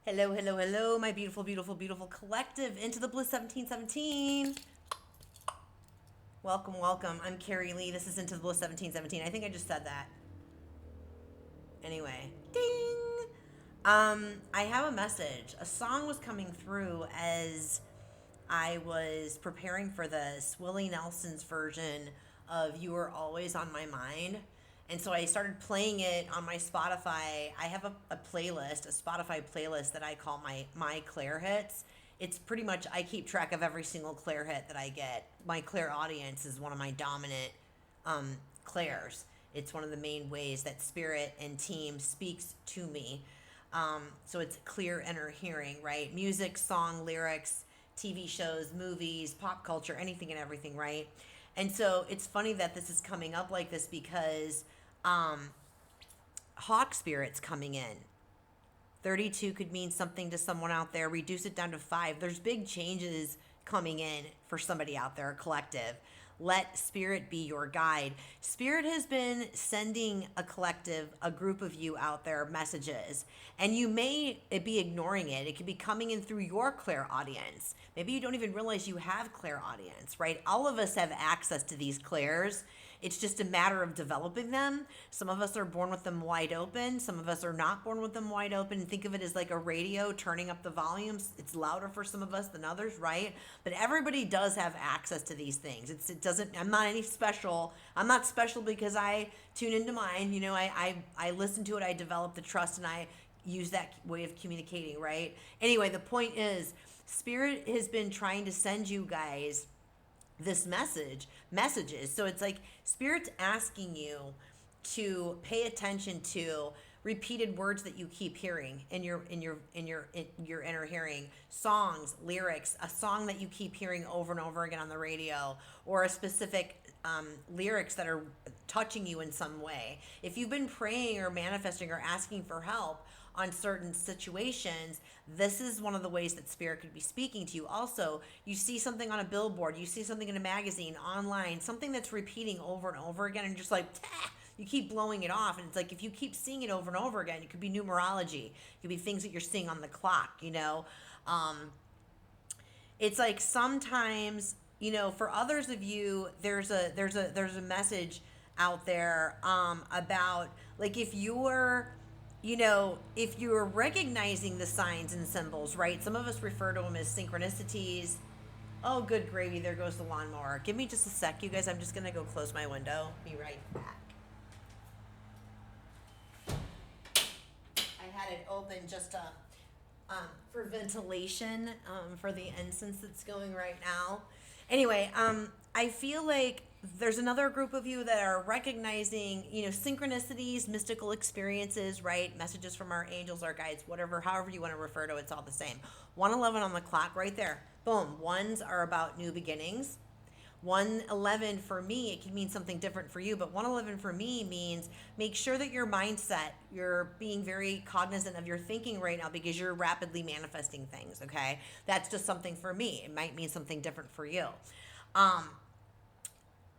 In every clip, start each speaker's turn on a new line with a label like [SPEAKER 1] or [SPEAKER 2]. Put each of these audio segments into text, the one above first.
[SPEAKER 1] Hello, hello, hello, my beautiful, beautiful, beautiful collective into the Bliss 1717. Welcome, welcome. I'm Carey Lee. This is Into the Bliss 1717. I think I just said that. Anyway, ding. I have a message. A song was coming through as I was preparing for this. Willie Nelson's version of You Are Always on My Mind. And so I started playing it on my Spotify. I have a playlist, a Spotify playlist that I call my Claire hits. It's pretty much I keep track of every single Claire hit that I get. My Claire audience is one of my dominant Claires. It's one of the main ways that spirit and team speaks to me. So it's clear inner hearing, right? Music, song, lyrics, TV shows, movies, pop culture, anything and everything, right? And so it's funny that this is coming up like this because hawk spirits coming in. 32 could mean something to someone out there. Reduce it down to 5. There's big changes coming in for somebody out there, a collective. Let spirit be your guide. Spirit has been sending a collective, a group of you out there messages, and you may be ignoring it. It could be coming in through your clair audience. Maybe you don't even realize you have clair audience, right? All of us have access to these clairs. It's just a matter of developing them. Some of us are born with them wide open. Some of us are not born with them wide open. Think of it as like a radio turning up the volumes. It's louder for some of us than others, right? But everybody does have access to these things. It doesn't, I'm not any special. I'm not special because I tune into mine. You know, I listen to it, I develop the trust, and I use that way of communicating, right? Anyway, the point is, Spirit has been trying to send you guys this messages. So it's like spirit's asking you to pay attention to repeated words that you keep hearing in your inner hearing, songs, lyrics, a song that you keep hearing over and over again on the radio, or a specific lyrics that are touching you in some way. If you've been praying or manifesting or asking for help on certain situations, this is one of the ways that spirit could be speaking to you. Also, you see something on a billboard, you see something in a magazine, online, something that's repeating over and over again, and just like, you keep blowing it off. And it's like, if you keep seeing it over and over again, it could be numerology, it could be things that you're seeing on the clock, you know. It's like sometimes, you know, for others of you, there's a message out there about, like, if you're, you know, if you're recognizing the signs and symbols, right? Some of us refer to them as synchronicities. Oh, good gravy, there goes the lawnmower. Give me just a sec, you guys. I'm just going to go close my window. Be right back. I had it open just for ventilation, for the incense that's going right now. Anyway, I feel like there's another group of you that are recognizing, you know, synchronicities, mystical experiences, right? Messages from our angels, our guides, whatever, however you want to refer to it, it's all the same. 111 on the clock right there. Boom. Ones are about new beginnings. 111 for me, it can mean something different for you, but 111 for me means make sure that your mindset, you're being very cognizant of your thinking right now because you're rapidly manifesting things, okay? That's just something for me. It might mean something different for you.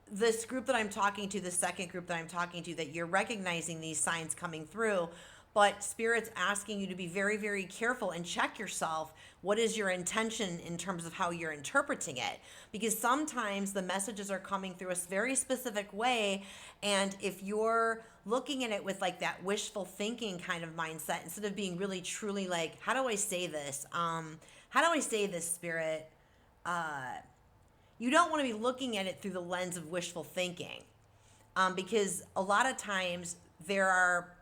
[SPEAKER 1] This group that I'm talking to, the second group that I'm talking to, that you're recognizing these signs coming through, but Spirit's asking you to be very, very careful and check yourself. What is your intention in terms of how you're interpreting it? Because sometimes the messages are coming through a very specific way, and if you're looking at it with like that wishful thinking kind of mindset, instead of being really truly like, how do I say this? How do I say this, Spirit? You don't want to be looking at it through the lens of wishful thinking, because a lot of times there are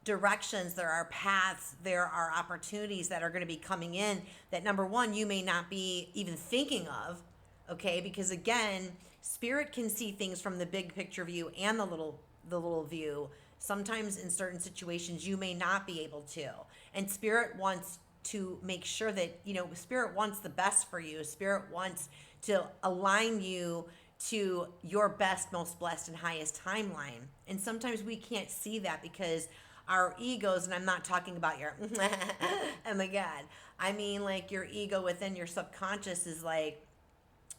[SPEAKER 1] directions, there are paths, there are opportunities that are going to be coming in that, number one, you may not be even thinking of, okay? Because again, spirit can see things from the big picture view and the little view. Sometimes in certain situations you may not be able to, and spirit wants to make sure that, you know, spirit wants the best for you. Spirit wants to align you to your best, most blessed, and highest timeline. And sometimes we can't see that because our egos, and I'm not talking about your, oh my God, I mean like your ego within your subconscious is like,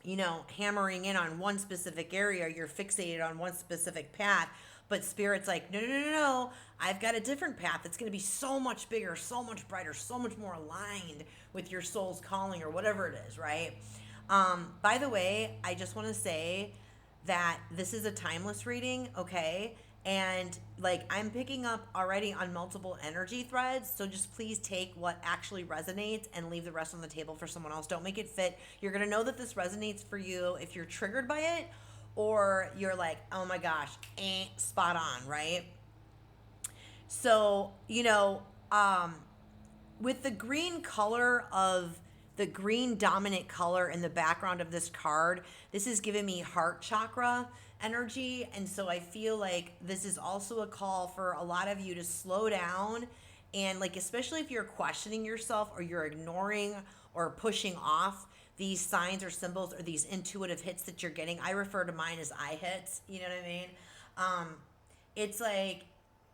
[SPEAKER 1] you know, hammering in on one specific area, you're fixated on one specific path, But Spirit's like, no, no, no, no, no. I've got a different path that's going to be so much bigger, so much brighter, so much more aligned with your soul's calling or whatever it is, right? By the way, I just want to say that this is a timeless reading, okay? And like I'm picking up already on multiple energy threads, so just please take what actually resonates and leave the rest on the table for someone else. Don't make it fit. You're going to know that this resonates for you if you're triggered by it, or you're like, oh my gosh, spot on, right? So, with the green color of the green dominant color in the background of this card, this is giving me heart chakra energy. And so I feel like this is also a call for a lot of you to slow down and, like, especially if you're questioning yourself or you're ignoring or pushing off these signs or symbols or these intuitive hits that you're getting. I refer to mine as eye hits, you know what I mean? It's like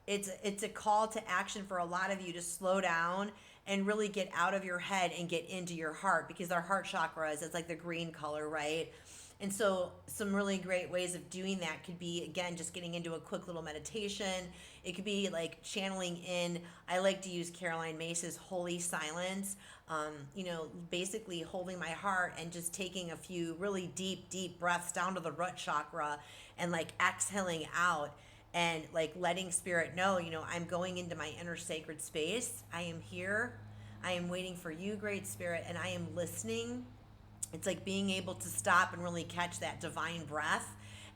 [SPEAKER 1] it's a call to action for a lot of you to slow down and really get out of your head and get into your heart, because our heart chakra is, it's like the green color, right? And so some really great ways of doing that could be, again, just getting into a quick little meditation. It could be like channeling in, I like to use Caroline Mace's holy silence, basically holding my heart and just taking a few really deep breaths down to the root chakra and like exhaling out and like letting Spirit know, I'm going into my inner sacred space. I am here. I am waiting for you, Great Spirit, and I am listening. It's like being able to stop and really catch that divine breath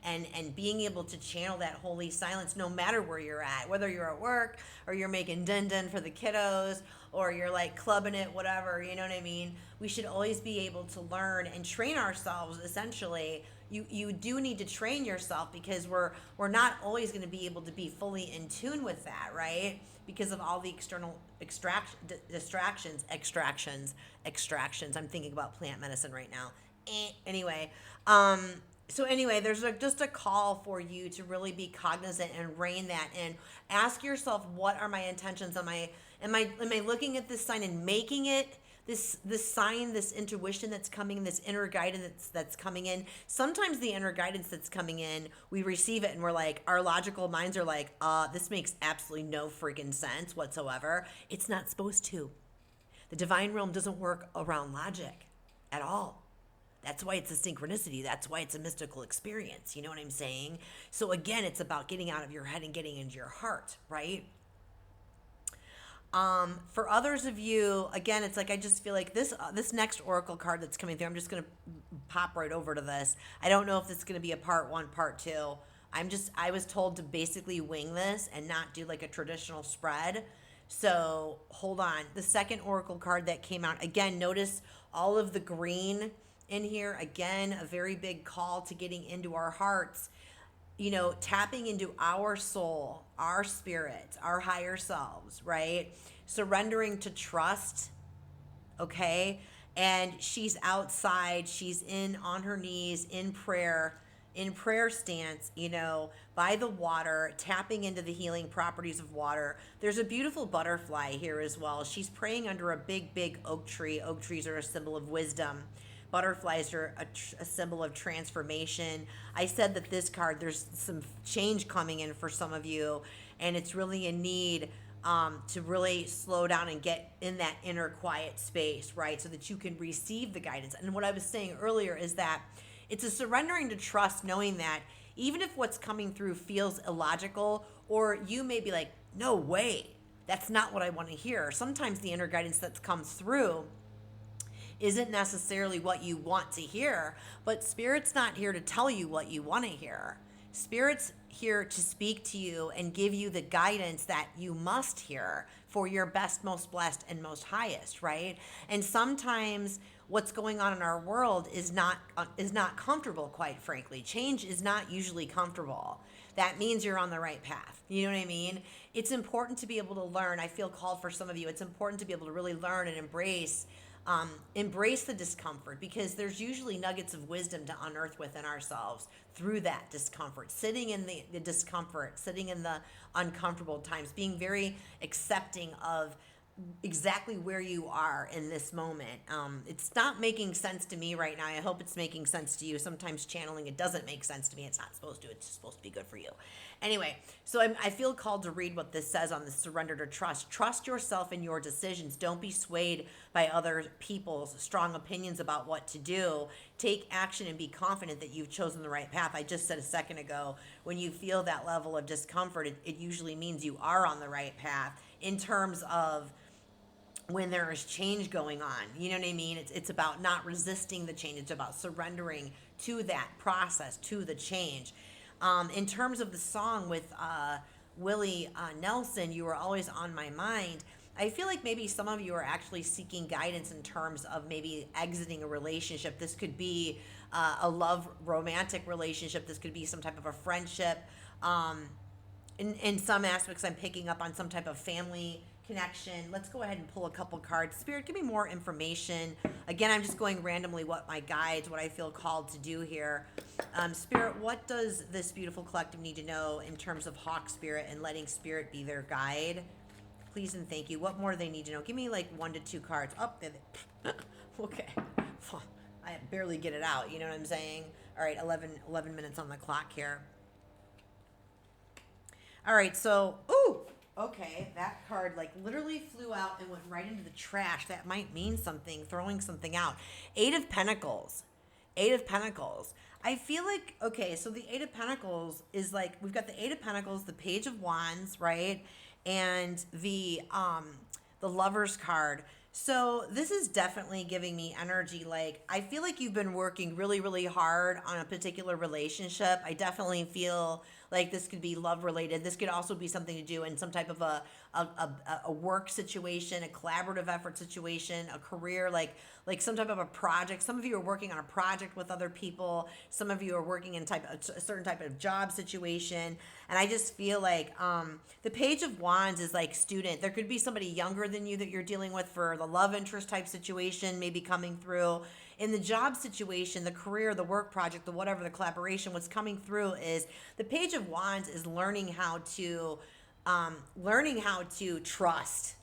[SPEAKER 1] and being able to channel that holy silence no matter where you're at, whether you're at work or you're making dun-dun for the kiddos or you're like clubbing it, whatever, you know what I mean? We should always be able to learn and train ourselves, essentially. You do need to train yourself, because we're not always going to be able to be fully in tune with that, right? Because of all the external extractions. I'm thinking about plant medicine right now. Anyway, there's just a call for you to really be cognizant and rein that in. Ask yourself, what are my intentions? Am I looking at this sign and making it this sign, this intuition that's coming, this inner guidance that's coming in? Sometimes the inner guidance that's coming in, we receive it and we're like, our logical minds are like, this makes absolutely no freaking sense whatsoever. It's not supposed to. The divine realm doesn't work around logic at all. That's why it's a synchronicity. That's why it's a mystical experience. You know what I'm saying? So again, it's about getting out of your head and getting into your heart, right? For others of you, again, it's like I just feel like this next oracle card that's coming through, I'm just going to pop right over to this. I don't know if this is going to be a part 1, part 2. I was told to basically wing this and not do like a traditional spread. So hold on. The second oracle card that came out, again, notice all of the green in here. Again, a very big call to getting into our hearts, tapping into our soul, our spirit, our higher selves, right? Surrendering to trust, okay? And she's outside, she's on her knees in prayer stance, by the water, tapping into the healing properties of water. There's a beautiful butterfly here as well. She's praying under a big oak tree. Oak trees are a symbol of wisdom. Butterflies are a symbol of transformation. I said that this card, there's some change coming in for some of you, and it's really a need to really slow down and get in that inner quiet space, right? So that you can receive the guidance. And what I was saying earlier is that it's a surrendering to trust, knowing that even if what's coming through feels illogical, or you may be like, no way, that's not what I want to hear. Sometimes the inner guidance that comes through isn't necessarily what you want to hear, but Spirit's not here to tell you what you want to hear. Spirit's here to speak to you and give you the guidance that you must hear for your best, most blessed, and most highest, right? And sometimes what's going on in our world is not comfortable, quite frankly. Change is not usually comfortable. That means you're on the right path. You know what I mean? It's important to be able to learn. I feel called for some of you. It's important to be able to really learn and embrace the discomfort, because there's usually nuggets of wisdom to unearth within ourselves through that discomfort, sitting in the discomfort, sitting in the uncomfortable times, being very accepting of exactly where you are in this moment. It's not making sense to me right now. I hope it's making sense to you. Sometimes channeling, it doesn't make sense to me. It's not supposed to. It's just supposed to be good for you. Anyway, so I feel called to read what this says on the surrender to trust. Trust yourself in your decisions. Don't be swayed by other people's strong opinions about what to do. Take action and be confident that you've chosen the right path. I just said a second ago, when you feel that level of discomfort, it usually means you are on the right path in terms of when there is change going on. You know what I mean? It's about not resisting the change. It's about surrendering to that process, to the change. In terms of the song with Willie Nelson, You Were Always on My Mind, I feel like maybe some of you are actually seeking guidance in terms of maybe exiting a relationship. This could be a love romantic relationship. This could be some type of a friendship. In some aspects, I'm picking up on some type of family connection. Let's go ahead and pull a couple cards. Spirit, give me more information. Again, I'm just going randomly what my guides, what I feel called to do here. Spirit, what does this beautiful collective need to know in terms of Hawk Spirit and letting Spirit be their guide? Please and thank you. What more do they need to know? Give me like 1 to 2 cards. Okay. I barely get it out. You know what I'm saying? All right, 11 minutes on the clock here. All right, so, okay, that card like literally flew out and went right into the trash. That might mean something, throwing something out. 8 of Pentacles. 8 of Pentacles. I feel like, okay, so the 8 of Pentacles is like, we've got the 8 of Pentacles, the Page of Wands, right? And the Lover's card. So this is definitely giving me energy. Like, I feel like you've been working really, really hard on a particular relationship. I definitely feel like this could be love related. This could also be something to do in some type of a work situation, a collaborative effort situation, a career, like some type of a project. Some of you are working on a project with other people. Some of you are working in a certain type of job situation. And I just feel like the Page of Wands is like student. There could be somebody younger than you that you're dealing with for the love interest type situation, maybe coming through. In the job situation, the career, the work project, the whatever, the collaboration, what's coming through is the Page of Wands is learning how to trust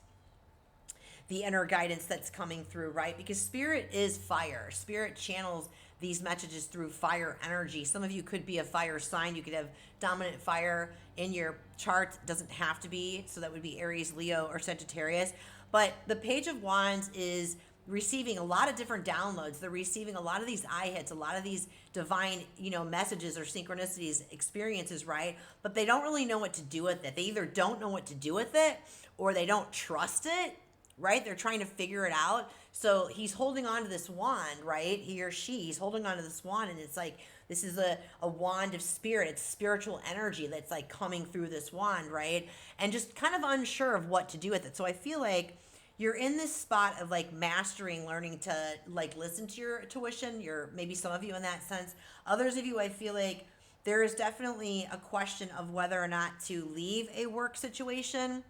[SPEAKER 1] the inner guidance that's coming through, right? Because Spirit is fire. Spirit channels these messages through fire energy. Some of you could be a fire sign. You could have dominant fire in your chart. It doesn't have to be. So that would be Aries, Leo, or Sagittarius. But the Page of Wands is receiving a lot of different downloads. They're receiving a lot of these eye hits, a lot of these divine, messages or synchronicities, experiences, right? But they don't really know what to do with it. They either don't know what to do with it or they don't trust it, right? They're trying to figure it out. So he's holding on to this wand, right? He or she's holding on to this wand, and it's like, this is a wand of spirit. It's spiritual energy that's like coming through this wand, right? And just kind of unsure of what to do with it. So I feel like you're in this spot of like mastering, learning to like listen to your intuition. Maybe some of you in that sense. Others of you, I feel like there is definitely a question of whether or not to leave a work situation,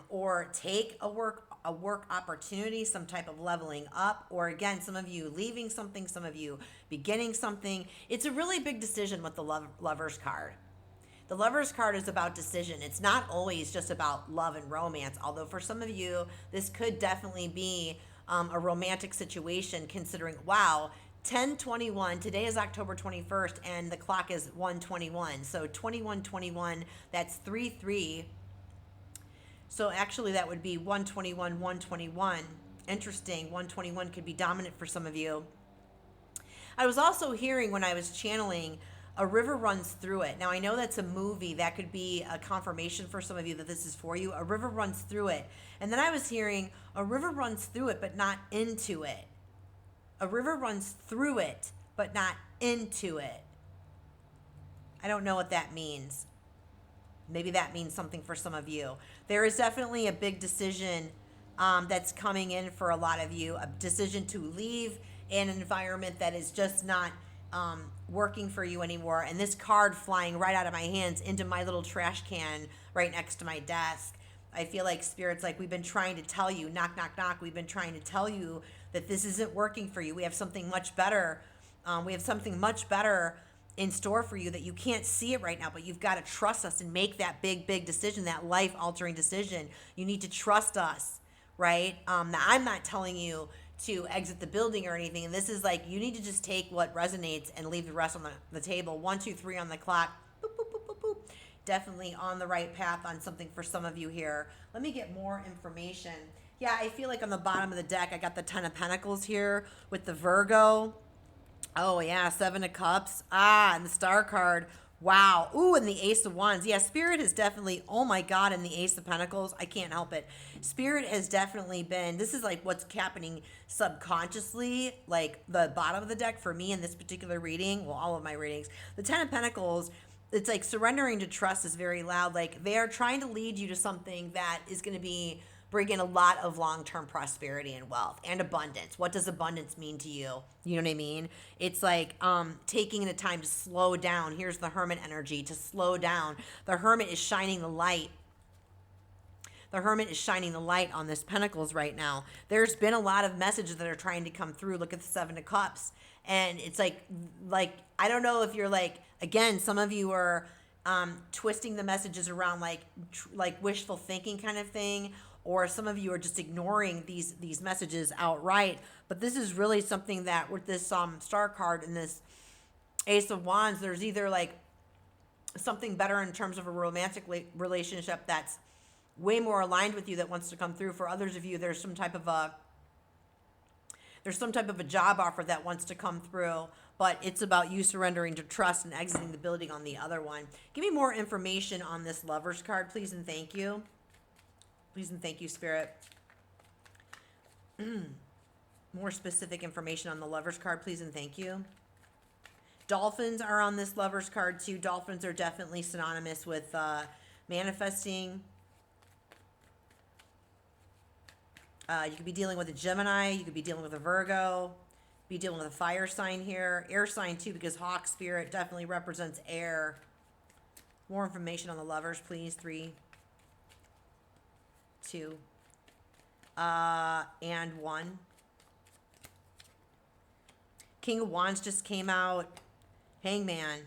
[SPEAKER 1] or take a work opportunity, some type of leveling up, or again, some of you leaving something, some of you beginning something. It's a really big decision with the Lover's card. The Lover's card is about decision. It's not always just about love and romance, although for some of you, this could definitely be a romantic situation considering, wow, 10:21, today is October 21st, and the clock is 1:21. So 21:21, that's 3-3. So actually that would be 1:21, 1:21. Interesting, 1:21 could be dominant for some of you. I was also hearing when I was channeling, a river runs through it. Now, I know that's a movie. That could be a confirmation for some of you that this is for you. A river runs through it. And then I was hearing, a river runs through it, but not into it. A river runs through it, but not into it. I don't know what that means. Maybe that means something for some of you. There is definitely a big decision that's coming in for a lot of you. A decision to leave an environment that is just not working for you anymore. And this card flying right out of my hands into my little trash can right next to my desk. I feel like Spirit's like, we've been trying to tell you, knock, knock, knock. We've been trying to tell you that this isn't working for you. We have something much better. in store for you that you can't see it right now, but you've got to trust us and make that big decision, that life altering decision. You need to trust us, right? Now I'm not telling you to exit the building or anything. And this is like, you need to just take what resonates and leave the rest on the table. 1, 2, 3 on the clock. Boop, boop, boop, boop, boop. Definitely on the right path on something for some of you here. Let me get more information. Yeah, I feel like on the bottom of the deck, I got the 10 of Pentacles here with the Virgo. Oh, yeah, 7 of Cups. And the Star card. Wow. Ooh, and the Ace of Wands. Yeah, Spirit has definitely, oh my God, and the Ace of Pentacles. I can't help it. Spirit has definitely been, this is like what's happening subconsciously, like the bottom of the deck for me in this particular reading. Well, all of my readings. The 10 of Pentacles, it's like surrendering to trust is very loud. Like they are trying to lead you to something that is going to be bring in a lot of long-term prosperity and wealth and abundance. What does abundance mean to you? You know what I mean? It's like taking the time to slow down. Here's the Hermit energy, to slow down. The Hermit is shining the light. The Hermit is shining the light on this Pentacles right now. There's been a lot of messages that are trying to come through. Look at the 7 of Cups. And it's like I don't know if you're like, again, some of you are twisting the messages around like wishful thinking kind of thing, or some of you are just ignoring these messages outright. But this is really something that with this Star card and this Ace of Wands, there's either like something better in terms of a romantic relationship that's way more aligned with you that wants to come through. For others of you, there's some type of a job offer that wants to come through, but it's about you surrendering to trust and exiting the building on the other one. Give me more information on this Lovers card, please and thank you. Please and thank you, Spirit. More specific information on the Lovers card, please and thank you. Dolphins are on this Lovers card too. Dolphins are definitely synonymous with manifesting. You could be dealing with a Gemini. You could be dealing with a Virgo. Be dealing with a fire sign here. Air sign too, because Hawk Spirit definitely represents air. More information on the Lovers, please. 3, 2, and 1. King of Wands just came out. Hangman.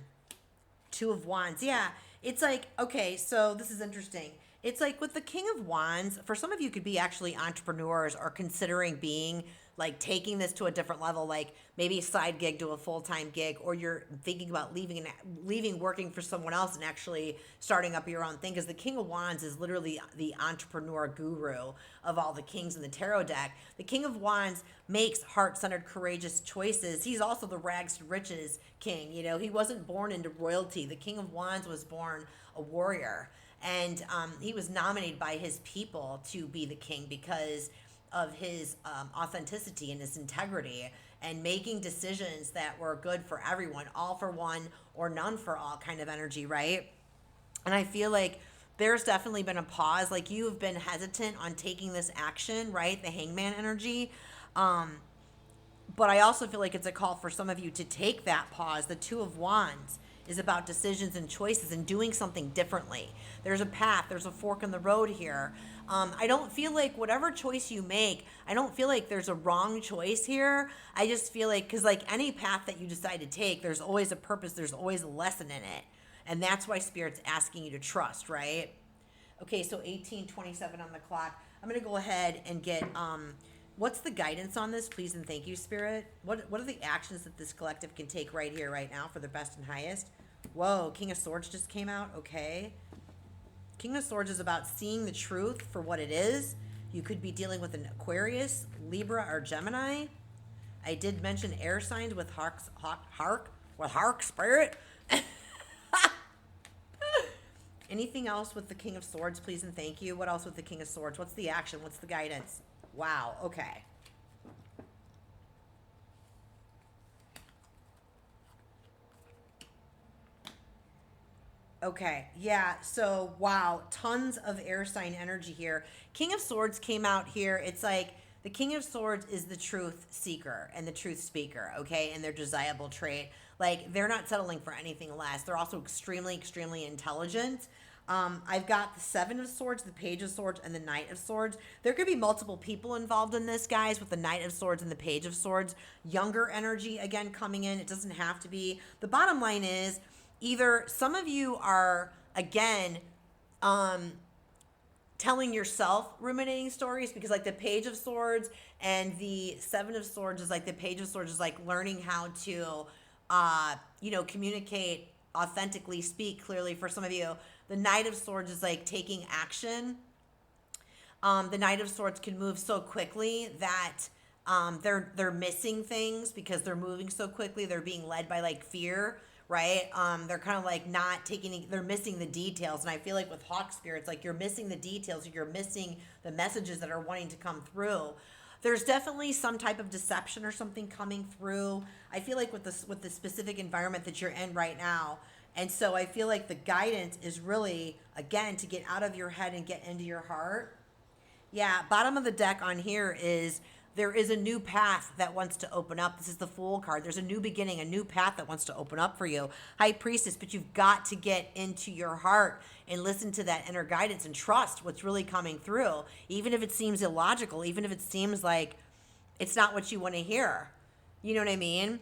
[SPEAKER 1] 2 of Wands. Yeah, it's like, okay, so this is interesting. It's like with the King of Wands, for some of you could be actually entrepreneurs or considering being like taking this to a different level, like maybe a side gig to a full-time gig, or you're thinking about leaving working for someone else and actually starting up your own thing. Because the King of Wands is literally the entrepreneur guru of all the kings in the tarot deck. The King of Wands makes heart-centered, courageous choices. He's also the rags to riches king. You know, he wasn't born into royalty. The King of Wands was born a warrior. And he was nominated by his people to be the king because of his authenticity and his integrity and making decisions that were good for everyone, all for one or none for all kind of energy, right? And I feel like there's definitely been a pause. Like you've been hesitant on taking this action, right? The Hangman energy. But I also feel like it's a call for some of you to take that pause. The 2 of Wands is about decisions and choices and doing something differently. There's a path, there's a fork in the road here. I don't feel like whatever choice you make, I don't feel like there's a wrong choice here. I just feel like, because like any path that you decide to take, there's always a purpose, there's always a lesson in it. And that's why Spirit's asking you to trust, right? Okay, so 18:27 on the clock. I'm going to go ahead and get, what's the guidance on this, please and thank you, Spirit? What are the actions that this collective can take right here, right now for the best and highest? Whoa, King of Swords just came out. Okay. King of Swords is about seeing the truth for what it is. You could be dealing with an Aquarius, Libra, or Gemini. I did mention air signs with Hark Spirit. Anything else with the King of Swords, please and thank you? What else with the King of Swords? What's the action? What's the guidance? Wow, okay. Okay, yeah, so wow, tons of air sign energy here. King of Swords came out here. It's like the King of Swords is the truth seeker and the truth speaker, okay, and their desirable trait. Like, they're not settling for anything less. They're also extremely, extremely intelligent. I've got the Seven of Swords, the Page of Swords, and the Knight of Swords. There could be multiple people involved in this, guys, with the Knight of Swords and the Page of Swords. Younger energy, again, coming in. It doesn't have to be. The bottom line is either some of you are, again, telling yourself ruminating stories, because like the Page of Swords and the Seven of Swords is like the Page of Swords is like learning how to, communicate authentically, speak clearly for some of you. The Knight of Swords is like taking action. The Knight of Swords can move so quickly that they're missing things because they're moving so quickly. They're being led by like fear, right? They're kind of like not taking, they're missing the details. And I feel like with Hawk spirits, like you're missing the details, you're missing the messages that are wanting to come through. There's definitely some type of deception or something coming through. I feel like with the specific environment that you're in right now. And so I feel like the guidance is really, again, to get out of your head and get into your heart. Yeah, bottom of the deck on here is there is a new path that wants to open up. This is the Fool card. There's a new beginning, a new path that wants to open up for you. High Priestess, but you've got to get into your heart and listen to that inner guidance and trust what's really coming through. Even if it seems illogical, even if it seems like it's not what you want to hear. You know what I mean?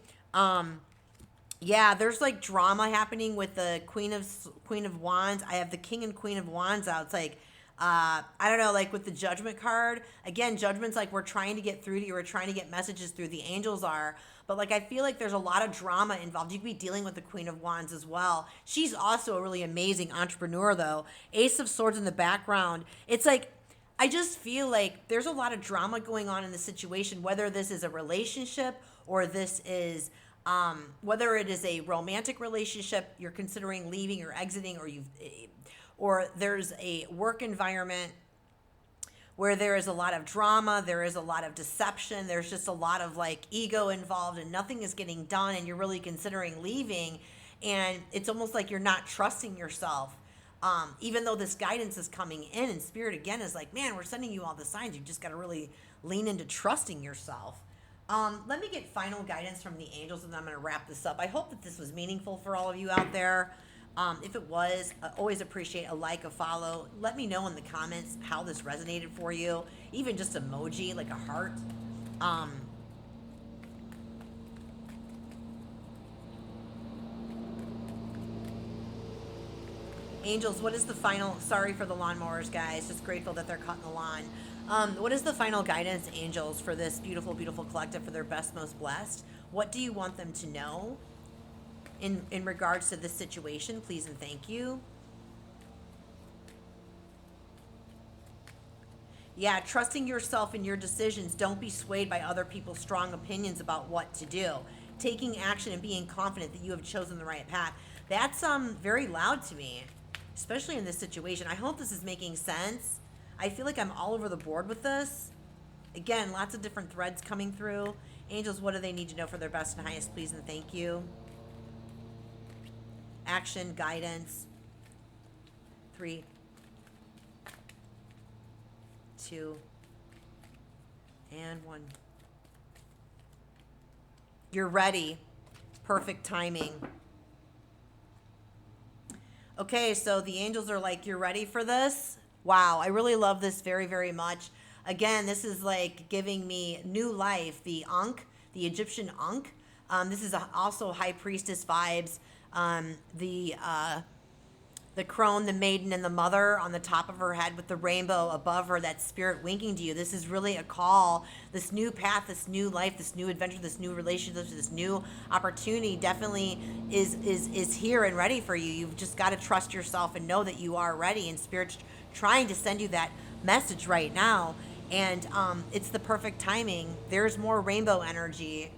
[SPEAKER 1] Yeah, there's like drama happening with the Queen of Wands. I have the King and Queen of Wands out. It's like, I don't know, like with the Judgment card. Again, Judgment's like we're trying to get through to you. We're trying to get messages through. The angels are. But like I feel like there's a lot of drama involved. You could be dealing with the Queen of Wands as well. She's also a really amazing entrepreneur though. Ace of Swords in the background. It's like, I just feel like there's a lot of drama going on in the situation, whether this is a relationship or this is... whether it is a romantic relationship, you're considering leaving or exiting, or there's a work environment where there is a lot of drama, there is a lot of deception, there's just a lot of like ego involved and nothing is getting done and you're really considering leaving, and it's almost like you're not trusting yourself. Even though this guidance is coming in and Spirit again is like, man, we're sending you all the signs. You just got to really lean into trusting yourself. Let me get final guidance from the angels and then I'm going to wrap this up. I hope that this was meaningful for all of you out there. If it was, I always appreciate a like, a follow. Let me know in the comments how this resonated for you. Even just emoji, like a heart. Angels, what is the final, sorry for the lawnmowers, guys. Just grateful that they're cutting the lawn. What is the final guidance, angels, for this beautiful, beautiful collective for their best, most blessed? What do you want them to know in regards to this situation? Please and thank you. Yeah, trusting yourself in your decisions. Don't be swayed by other people's strong opinions about what to do. Taking action and being confident that you have chosen the right path. That's very loud to me, especially in this situation. I hope this is making sense. I feel like I'm all over the board with this. Again, lots of different threads coming through. Angels, what do they need to know for their best and highest, please and thank you? Action, guidance. 3, 2, and 1. You're ready. Perfect timing. Okay, so the angels are like, you're ready for this? Wow, I really love this very, very much. Again, this is like giving me new life. The Ankh, the Egyptian Ankh. This is also High Priestess vibes. The crone, the maiden, and the mother on the top of her head with the rainbow above her, that spirit winking to you. This is really a call. This new path, this new life, this new adventure, this new relationship, this new opportunity definitely is here and ready for you. You've just got to trust yourself and know that you are ready, and Spirit's trying to send you that message right now. And it's the perfect timing. There's more rainbow energy.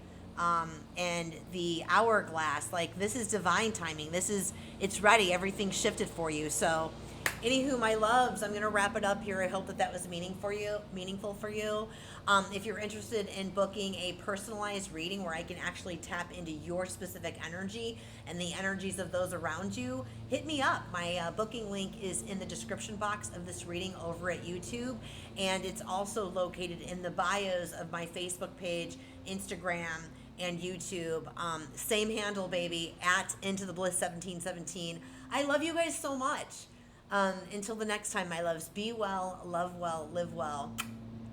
[SPEAKER 1] And the hourglass, like this is divine timing. It's ready. Everything's shifted for you. So anywho, my loves, I'm going to wrap it up here. I hope that was meaningful for you. If you're interested in booking a personalized reading where I can actually tap into your specific energy and the energies of those around you, hit me up. My booking link is in the description box of this reading over at YouTube. And it's also located in the bios of my Facebook page, Instagram, and YouTube. Same handle, baby, at Into the Bliss 1717. I love you guys so much. Until the next time, my loves, be well, love well, live well.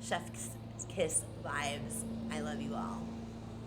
[SPEAKER 1] Chef's kiss vibes. I love you all.